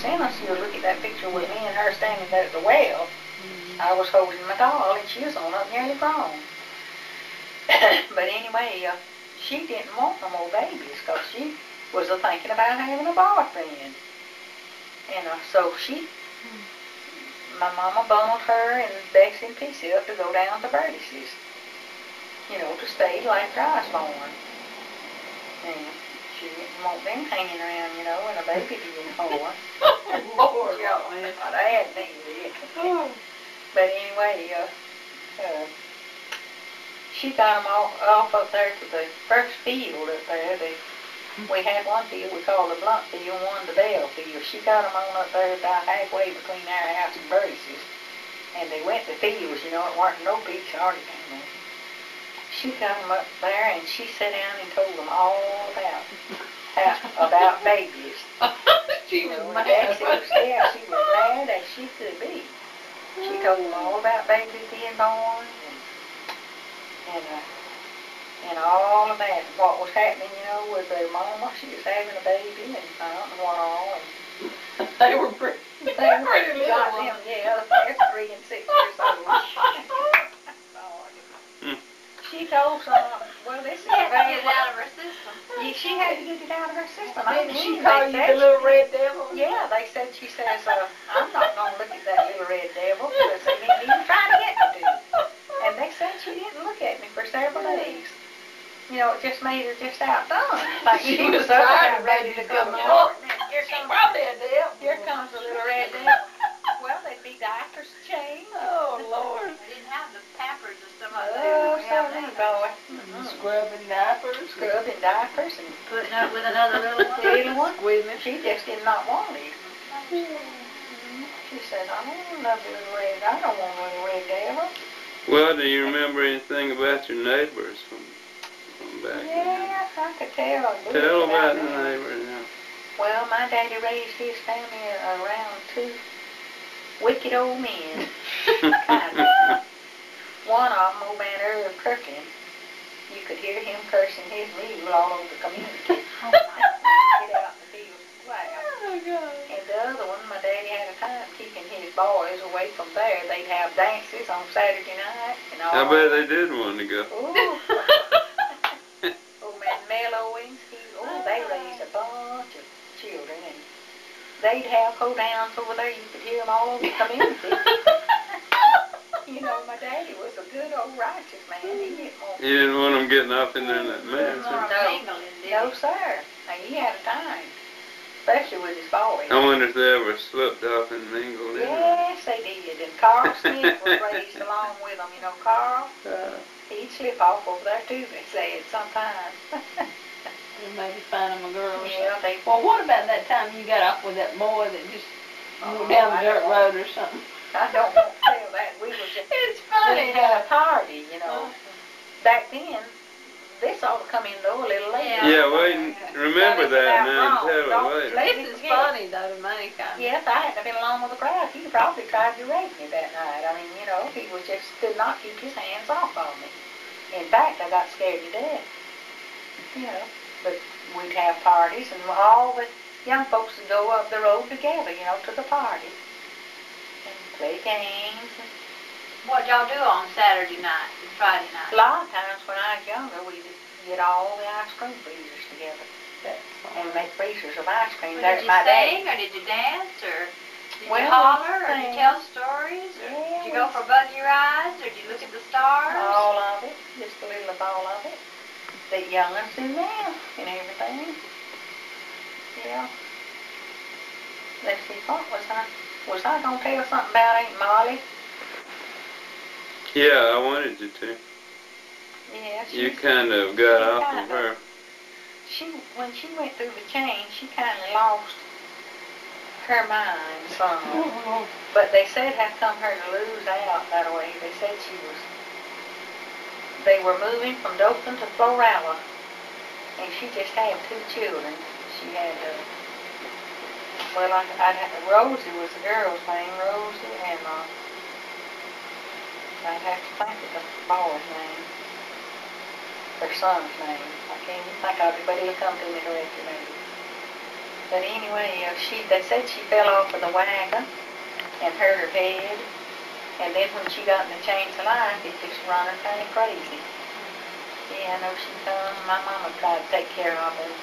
sent us, you'll look at that picture with me and her standing there at the well. I was holding my doll, and she was on up nearly grown. But anyway, she didn't want no more babies, because she was thinking about having a boyfriend. And so my mama bundled her and Betsy and Pixie up to go down to Bertie's, you know, to stay till after I was born. And she didn't want them hanging around, you know, and a baby being born. Lord, what I had needed. But anyway, she got them all off up there to the first field up there. We had one field we called the Blunt Field, one the Bell Field. She got them on up there about halfway between our house and Bertie's. And they went to fields, you know, it weren't no big shorty down there. She got them up there and she sat down and told them all about babies. She was mad. She was mad as she could be. She told them all about babies being born and all of that. What was happening, you know, with their mama. She was having a baby and I don't know what all. And they were pretty little ones. Yeah, they're 3 and 6 years old. She told some, well, this is had to get it out of her system. Yeah, she had to get it out of her system. Didn't she call you the little red devil? Yeah, she says, I'm not going to look at that little red devil because they didn't even try to get me to. And they said she didn't look at me for several days. You know, it just made her just outdone. Like she was up and ready to come on. Here comes the little red devil. Well, they'd be diapers and chains. Oh, Lord. They didn't have the Pampers or some of Oh, sorry, boy. Scrubbing diapers. Scrubbing diapers and putting up with another little one. Squeezing. She just did not want it. She said, I don't love the little red. I don't want a little red devil. Well, do you remember anything about your neighbors from back then? Yes, I could tell. Tell about the neighbors now. Well, my daddy raised his family around 2 wicked old men. Kind of. One of them, old man Earl Kirkland, you could hear him cursing his mule all over the community. Get out in the field to plow. Oh, God. And the other one, my daddy had a time keeping his boys away from there. They'd have dances on Saturday night and all. I bet they did want to go. Ooh. Old man Mellowings, they raised a bunch of children, and they'd have hoedowns over there. You could hear them all over the community. You know, my daddy was a good old righteous man. He didn't want You didn't want them getting off in there in that mess. No, sir. Now, he had a time, especially with his boys. I wonder if they ever slipped off and mingled in. Yes, they did. And Carl Smith was raised along with them. You know, Carl, he'd slip off over there too, they said, sometimes. Maybe find him a girl or Yeah, something. Well, what about that time you got off with that boy that just moved down the dirt road or something? I don't want to tell that. We were just, it's funny. We had a party, you know. Back then, this ought to come in though a little later. Yeah, wait, remember that now and tell it later. This is funny though to me, kind of. Yes, I hadn't been along with the crowd. He probably tried to rape me that night. I mean, you know, he was just could not keep his hands off on me. In fact, I got scared to death. You know, but we'd have parties and all the young folks would go up the road together, you know, to the party. And play games. What'd y'all do on Saturday night and Friday night? A lot of times when I was younger, we'd get all the ice cream freezers together and make freezers of ice cream. Well, did you sing or did you dance or did you holler or did you tell stories? Or did you go for buggy rides or did you look at the stars? All of it, just a little of all of it. The young'uns do now and everything. Yeah. Let's see, what was I going to tell something about Aunt Molly? Yeah, I wanted you to. Yeah, you kind of got off of her. When she went through the change, she kind of lost her mind some. But they said had come her to lose out that way. They said they were moving from Dothan to Florala, and she just had 2 children. She had, Rosie was the girl's name, Rosie, and I'd have to think of the boy's name, their son's name. I can't even think of it, but it'll come to me directly maybe. But anyway, they said she fell off of the wagon and hurt her head. And then when she got in the change of life, it just run her kind of crazy. Yeah, I know she come. My mama tried to take care of her.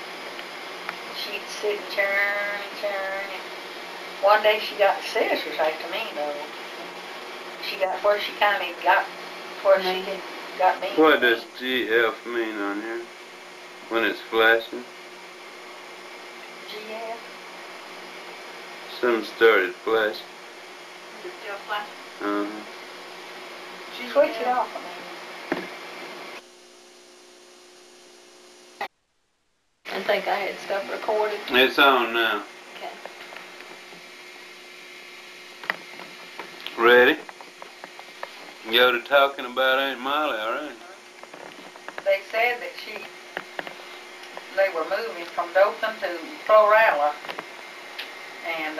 She'd sit and churn and churn. And one day she got scissors after me, though. She got where she kind of got where she got me. What does GF mean on here? When it's flashing? GF? Something started flashing. Is it still flashing? Uh-huh. Switch it off for me. I think I had stuff recorded. It's on now. Okay. Ready? Go to talking about Aunt Molly, alright? They said that they were moving from Dothan to Florala, and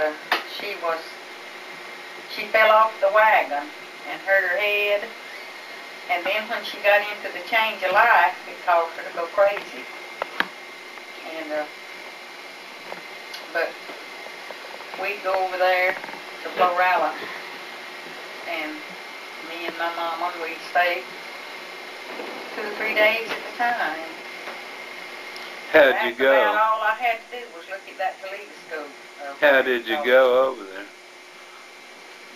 she fell off the wagon and hurt her head, and then when she got into the change of life, it caused her to go crazy. And but we'd go over there to Florala, and me and my mama, we'd stay 2 or 3 days at a time. How'd you go? That's about all I had to do was look at that kaleidoscope. How did you go over there?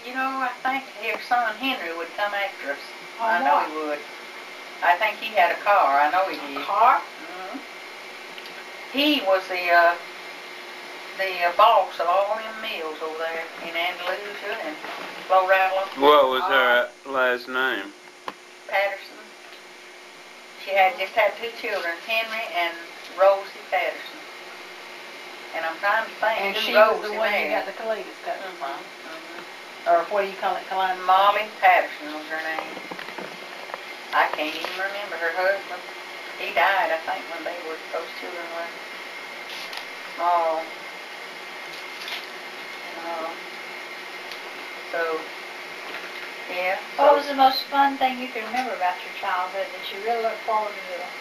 You know, I think her son Henry would come after us. I know he would. I think he had a car. I know he did. A car? Mm-hmm. He was the boss of all them mills over there in Andalusia and Florala. What was her last name? Patterson. She just had 2 children, Henry and Rosie Patterson. And I'm trying to think And who she Rosie was the one married. you got the kaleidoscope. Mm-hmm. Or what do you call it? Kaleidoscope? Molly Patterson was her name. I can't even remember her husband. He died, I think, when those children were small. So, yeah. What was the most fun thing you can remember about your childhood that you really look forward to doing?